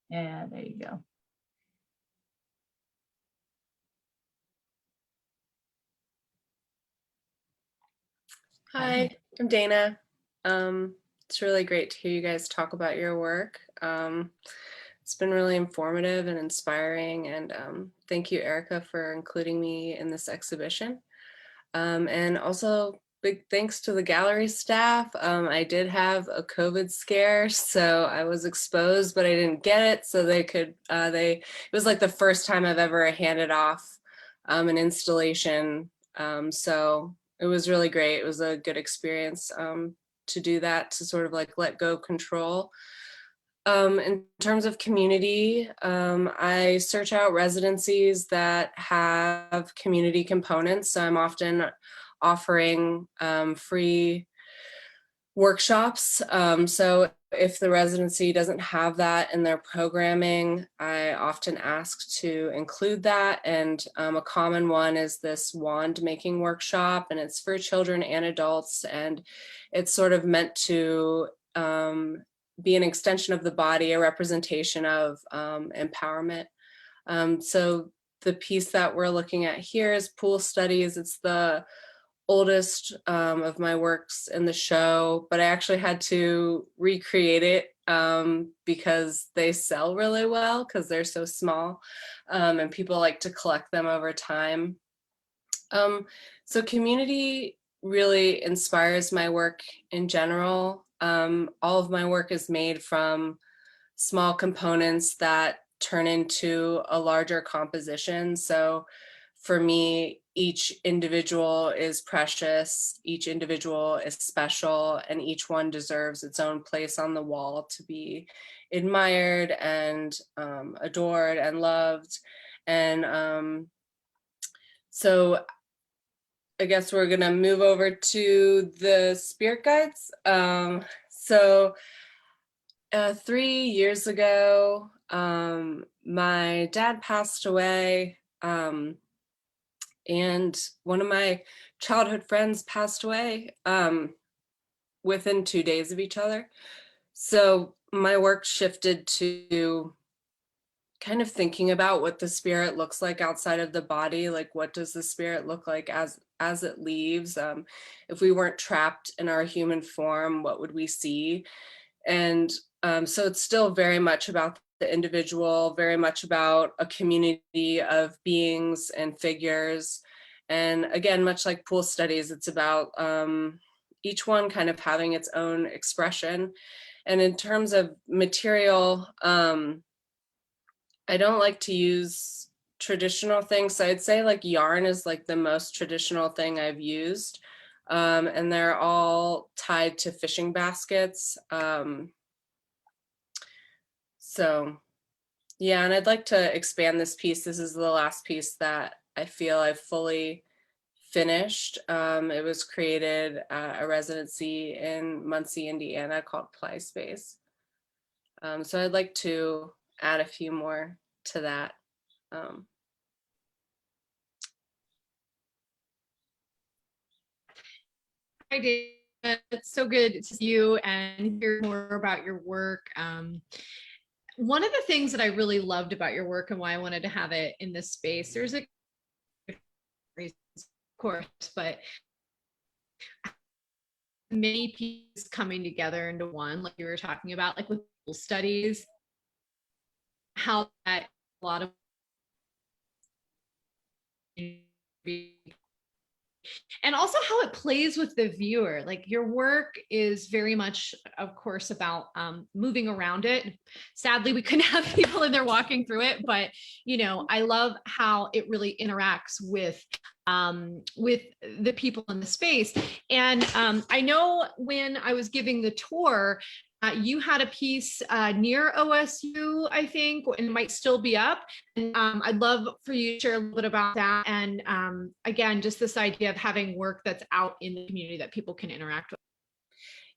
Yeah, there you go. Hi, I'm Dana. It's really great to hear you guys talk about your work. It's been really informative and inspiring, and thank you, Erica, for including me in this exhibition. And also big thanks to the gallery staff. I did have a COVID scare, so I was exposed, but I didn't get it. So they could, it was like the first time I've ever handed off an installation. So it was really great. It was a good experience to do that, to sort of like let go of control. In terms of community, I search out residencies that have community components. So I'm often offering free workshops. So if the residency doesn't have that in their programming, I often ask to include that. And a common one is this wand making workshop, and it's for children and adults. And it's sort of meant to be an extension of the body, a representation of empowerment. So the piece that we're looking at here is Pool Studies. It's the oldest of my works in the show, but I actually had to recreate it because they sell really well because they're so small, and people like to collect them over time. So community really inspires my work in general. All of my work is made from small components that turn into a larger composition. So for me, each individual is precious, each individual is special, and each one deserves its own place on the wall to be admired and adored and loved. And so I guess we're gonna move over to the spirit guides. So 3 years ago, my dad passed away, and one of my childhood friends passed away within 2 days of each other. So my work shifted to kind of thinking about what the spirit looks like outside of the body. Like, what does the spirit look like as it leaves? If we weren't trapped in our human form, what would we see? And so it's still very much about the individual, very much about a community of beings and figures. And again, much like Pool Studies, it's about each one kind of having its own expression. And in terms of material, I don't like to use traditional things. So I'd say like yarn is like the most traditional thing I've used. And they're all tied to fishing baskets. So Yeah, and I'd like to expand this piece. This is the last piece that I feel I've fully finished. It was created at a residency in Muncie, Indiana called Ply Space. So I'd like to add a few more to that. Hi, Dave. It's so good to see you and hear more about your work. One of the things that I really loved about your work and why I wanted to have it in this space, there's a reason, of course, but many pieces coming together into one, like you were talking about, like with studies, how that a lot of and also how it plays with the viewer. Like your work is very much, of course, about moving around it. Sadly, we couldn't have people in there walking through it, but you know, I love how it really interacts with the people in the space. And I know when I was giving the tour, you had a piece near OSU, I think, and it might still be up. And I'd love for you to share a little bit about that. And again, just this idea of having work that's out in the community that people can interact with.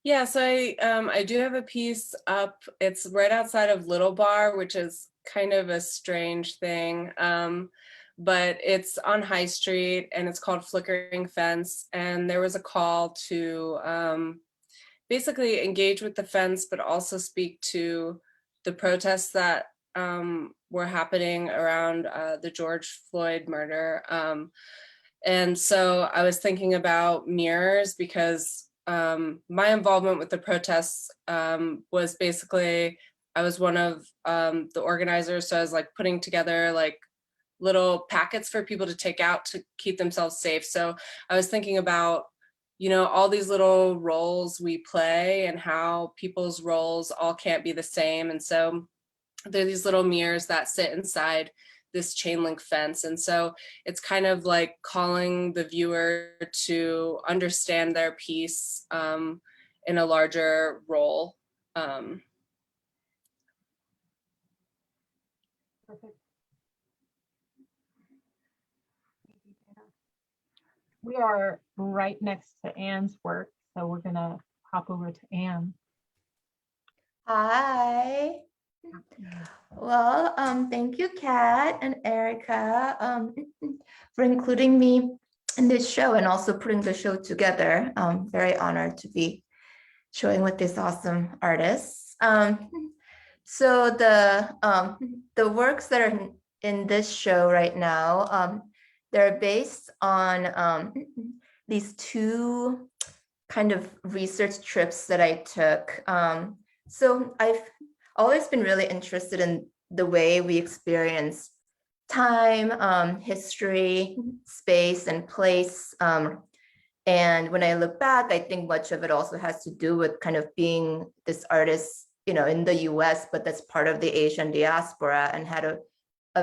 Yeah, so I do have a piece up. It's right outside of Little Bar, which is kind of a strange thing. But it's on High Street and it's called Flickering Fence. And there was a call to basically engage with the fence, but also speak to the protests that were happening around the George Floyd murder. And so I was thinking about mirrors because my involvement with the protests was basically, I was one of the organizers. So I was like putting together like little packets for people to take out to keep themselves safe. So I was thinking about, you know, all these little roles we play and how people's roles all can't be the same. And so there are these little mirrors that sit inside this chain link fence. And so it's kind of like calling the viewer to understand their piece in a larger role. Perfect. We are right next to Anne's work, so we're gonna hop over to Anne. Hi. Well, thank you, Kat and Erica, for including me in this show and also putting the show together. I'm very honored to be showing with this awesome artists. So the works that are in this show right now, they're based on these two kind of research trips that I took. So I've always been really interested in the way we experience time, history, space, and place. And when I look back, I think much of it also has to do with kind of being this artist, you know, in the US, but that's part of the Asian diaspora and had a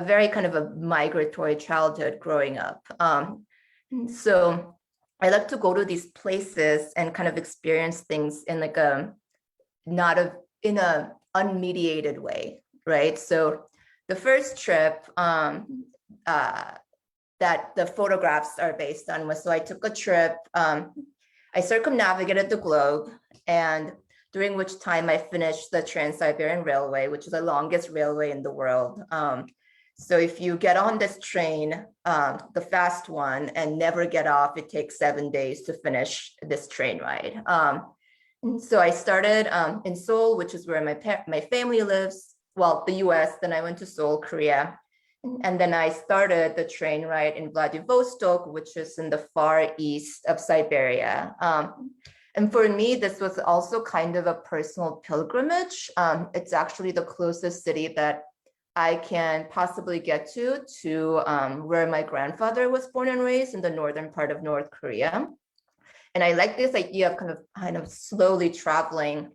very kind of a migratory childhood growing up. So I like to go to these places and kind of experience things in like in a unmediated way, right? So the first trip that the photographs are based on was, so I took a trip, I circumnavigated the globe, and during which time I finished the Trans-Siberian Railway, which is the longest railway in the world. So if you get on this train, the fast one, and never get off, it takes 7 days to finish this train ride. So I started in Seoul, which is where my family lives, well, the US, then I went to Seoul, Korea. And then I started the train ride in Vladivostok, which is in the far east of Siberia. And for me, this was also kind of a personal pilgrimage. It's actually the closest city that I can possibly get to where my grandfather was born and raised in the northern part of North Korea. And I like this idea of kind of slowly traveling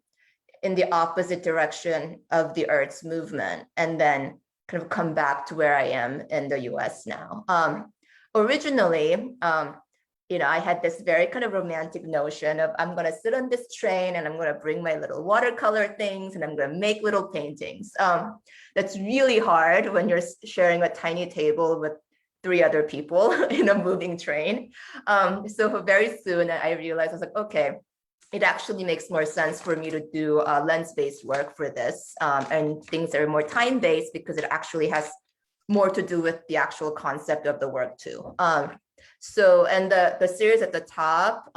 in the opposite direction of the Earth's movement, and then kind of come back to where I am in the US now. Originally, I had this very kind of romantic notion of I'm going to sit on this train and I'm going to bring my little watercolor things and I'm going to make little paintings. That's really hard when you're sharing a tiny table with 3 other people in a moving train. So very soon I realized I was like, okay, it actually makes more sense for me to do lens-based work for this and things that are more time-based because it actually has more to do with the actual concept of the work too. So, and the series at the top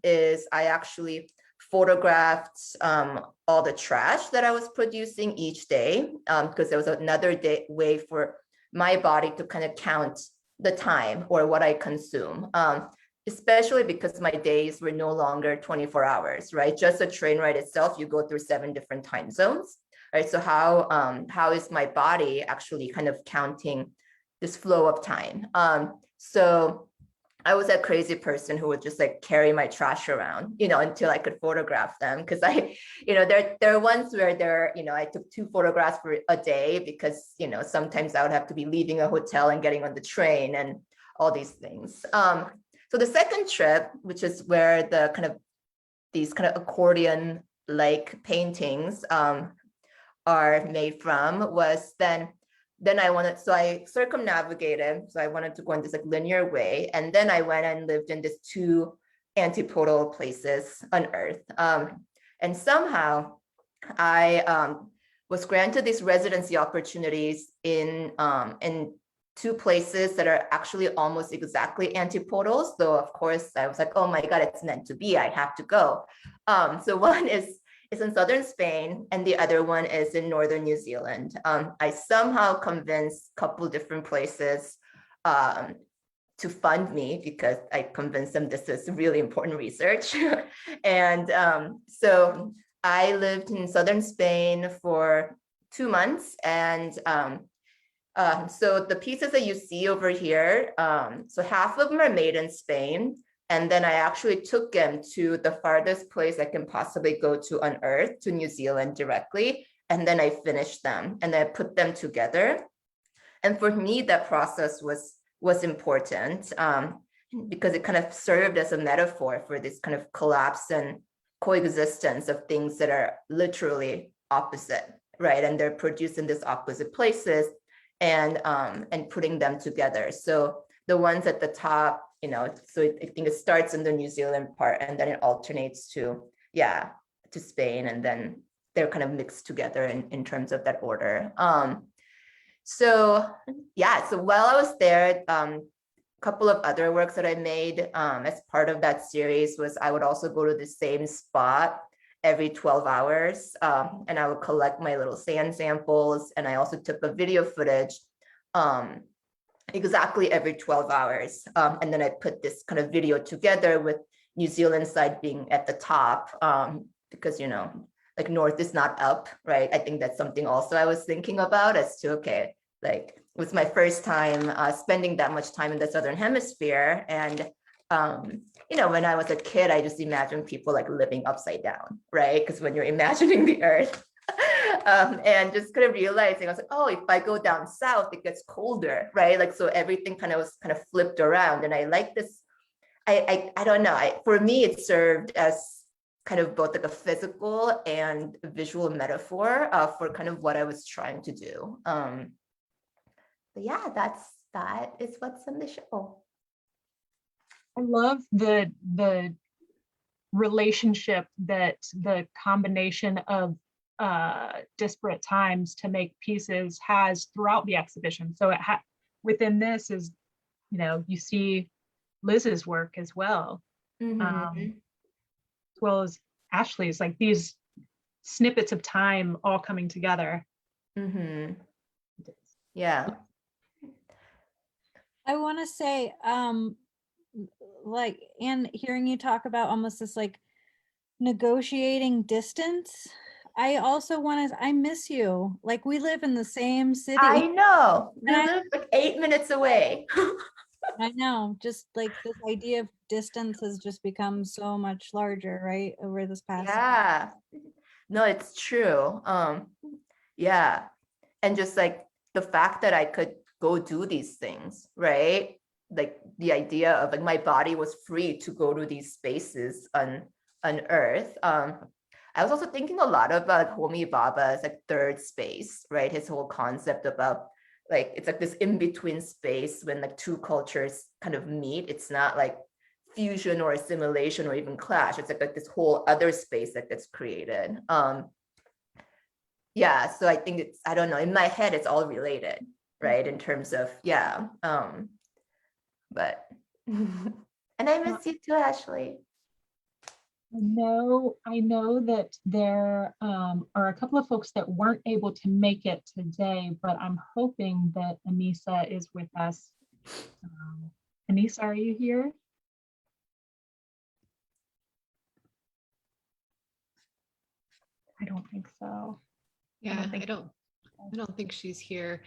is I actually photographed all the trash that I was producing each day because there was another way for my body to kind of count the time or what I consume, especially because my days were no longer 24 hours, right? Just a train ride itself, you go through 7 different time zones, right? So how is my body actually kind of counting this flow of time? So I was that crazy person who would just like carry my trash around, until I could photograph them. Cause there are ones where I took 2 photographs for a day because, sometimes I would have to be leaving a hotel and getting on the train and all these things. So the second trip, which is where these kind of accordion-like paintings are made from, was then I circumnavigated. So I wanted to go in this like linear way. And then I went and lived in these 2 antipodal places on Earth. And somehow I was granted these residency opportunities in 2 places that are actually almost exactly antipodals. So of course I was like, oh my God, it's meant to be, I have to go. So one is in southern Spain, and the other one is in northern New Zealand. I somehow convinced a couple different places to fund me because I convinced them this is really important research. And so I lived in southern Spain for 2 months. And so the pieces that you see over here, so half of them are made in Spain. And then I actually took them to the farthest place I can possibly go to on Earth, to New Zealand directly. And then I finished them and I put them together. And for me, that process was important because it kind of served as a metaphor for this kind of collapse and coexistence of things that are literally opposite, right? And they're produced in these opposite places and putting them together. So the ones at the top, so I think it starts in the New Zealand part and then it alternates to Spain, and then they're kind of mixed together in terms of that order. So while I was there, a couple of other works that I made as part of that series was I would also go to the same spot every 12 hours and I would collect my little sand samples, and I also took a video footage exactly every 12 hours. And then I put this kind of video together with New Zealand side being at the top because, like north is not up, right? I think that's something also I was thinking about as to, okay, like it was my first time spending that much time in the Southern Hemisphere. And, when I was a kid, I just imagined people like living upside down, right? Because when you're imagining the earth, and just kind of realizing, I was like, oh, if I go down south, it gets colder, right? Like, so everything was kind of flipped around. And I like this, I don't know, for me, it served as kind of both like a physical and visual metaphor for kind of what I was trying to do. But yeah, that is what's in the show. I love the relationship that the combination of disparate times to make pieces has throughout the exhibition. So within this is, you see Liz's work as well, as well as Ashley's, like these snippets of time all coming together. Yeah. I want to say, and hearing you talk about almost this like negotiating distance, I also want to, I miss you. Like we live in the same city. I know. We live like 8 minutes away. I know. Just like this idea of distance has just become so much larger, right? Over this past. Yeah. No, it's true. Yeah. And just like the fact that I could go do these things, right? like the idea of like my body was free to go to these spaces on Earth. I was also thinking a lot about Homi Bhabha's like third space, right? His whole concept about like, it's like this in-between space when like two cultures kind of meet. It's not like fusion or assimilation or even clash. It's like this whole other space that gets created. Yeah, so I think it's, I don't know, in my head, it's all related, right? In terms of, yeah. But, and I miss you too, Ashley. I know that there are a couple of folks that weren't able to make it today, but I'm hoping that Anissa is with us. Anissa, are you here? I don't think so. Yeah, I don't think she's here.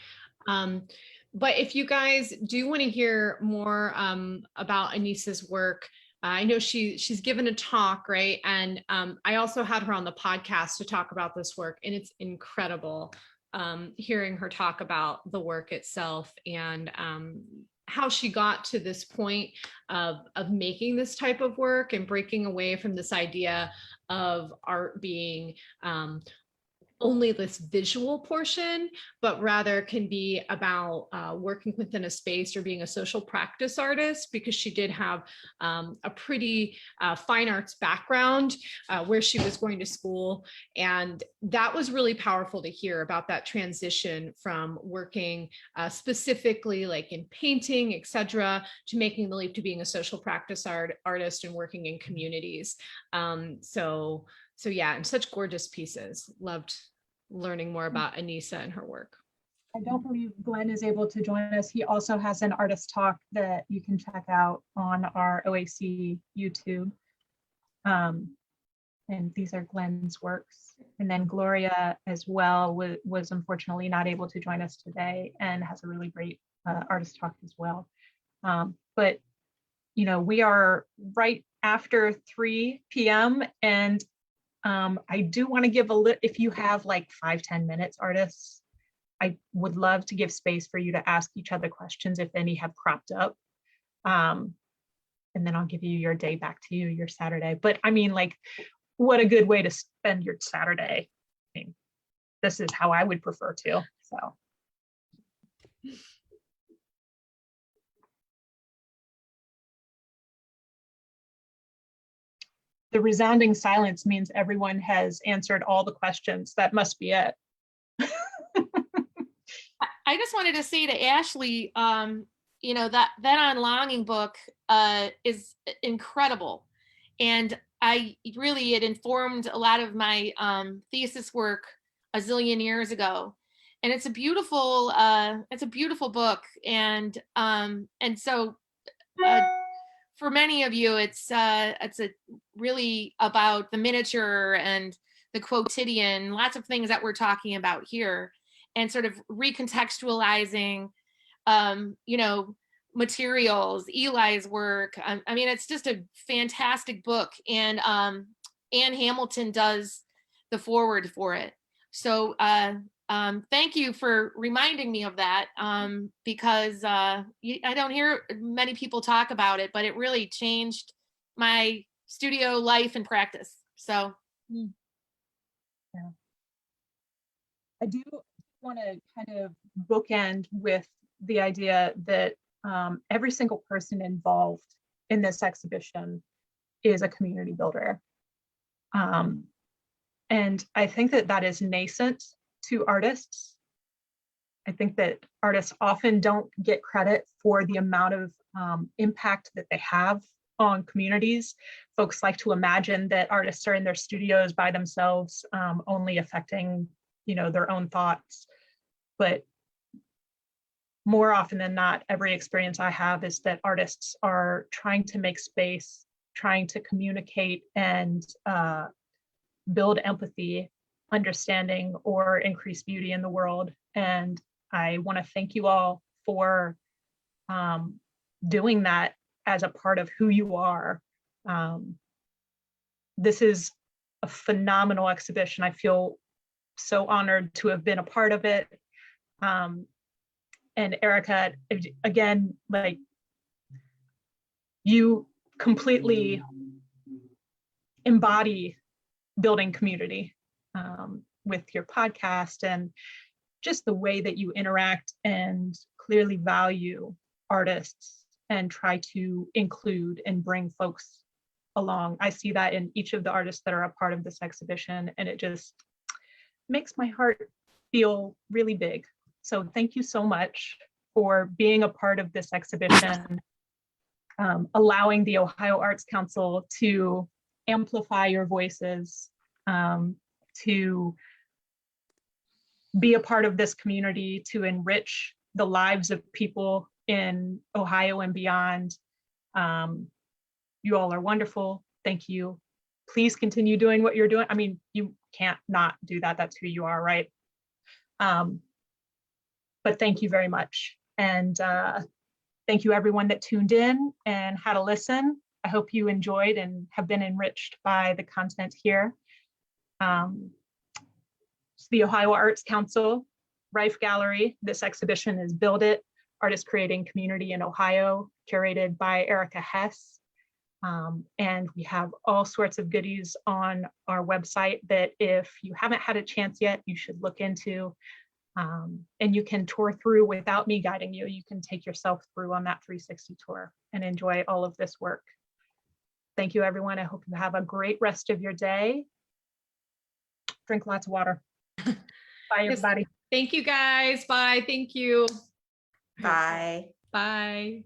But if you guys do want to hear more about Anissa's work, I know she's given a talk, right? And I also had her on the podcast to talk about this work, and it's incredible hearing her talk about the work itself and how she got to this point of making this type of work and breaking away from this idea of art being only this visual portion, but rather can be about working within a space or being a social practice artist, because she did have a pretty fine arts background where she was going to school. And that was really powerful to hear about that transition from working specifically like in painting, etc., to making the leap to being a social practice artist and working in communities. So yeah, and such gorgeous pieces. Loved learning more about Anissa and her work. I don't believe Glenn is able to join us. He also has an artist talk that you can check out on our OAC YouTube. And these are Glenn's works. And then Gloria as well was unfortunately not able to join us today and has a really great artist talk as well. But you know, we are right after 3 p.m. and I do want to give if you have like 5-10 minutes, artists, I would love to give space for you to ask each other questions if any have cropped up. And then I'll give you your day back to you, your Saturday. But I mean, like, what a good way to spend your Saturday. I mean, this is how I would prefer to, so. The resounding silence means everyone has answered all the questions. That must be it. I just wanted to say to Ashley, you know, that On Longing book is incredible. And it informed a lot of my thesis work a zillion years ago. And it's a beautiful book. And so for many of you, it's really about the miniature and the quotidian, lots of things that we're talking about here, and sort of recontextualizing, you know, materials, Eli's work. I mean, it's just a fantastic book, and Anne Hamilton does the foreword for it. So thank you for reminding me of that, because I don't hear many people talk about it, but it really changed my studio life and practice. So. Yeah. I do want to kind of bookend with the idea that every single person involved in this exhibition is a community builder. And I think that is nascent to artists. I think that artists often don't get credit for the amount of impact that they have on communities. Folks like to imagine that artists are in their studios by themselves, only affecting, you know, their own thoughts. But more often than not, every experience I have is that artists are trying to make space, trying to communicate and build empathy, understanding, or increase beauty in the world. And I want to thank you all for doing that as a part of who you are. This is a phenomenal exhibition. I feel so honored to have been a part of it. And Erica, again, like, you completely embody building community with your podcast and just the way that you interact and clearly value artists and try to include and bring folks along. I see that in each of the artists that are a part of this exhibition, and it just makes my heart feel really big. So thank you so much for being a part of this exhibition, allowing the Ohio Arts Council to amplify your voices, to be a part of this community, to enrich the lives of people in Ohio and beyond. You all are wonderful. Thank you. Please continue doing what you're doing. I mean, you can't not do that. That's who you are, right? But thank you very much. And thank you everyone that tuned in and had a listen. I hope you enjoyed and have been enriched by the content here. It's the Ohio Arts Council, Rife Gallery. This exhibition is Build It, Artists Creating Community in Ohio, curated by Erica Hess. And we have all sorts of goodies on our website that if you haven't had a chance yet, you should look into. And you can tour through without me guiding you. You can take yourself through on that 360 tour and enjoy all of this work. Thank you, everyone. I hope you have a great rest of your day. Drink lots of water. Bye, everybody. Thank you, guys. Bye. Thank you. Bye. Bye.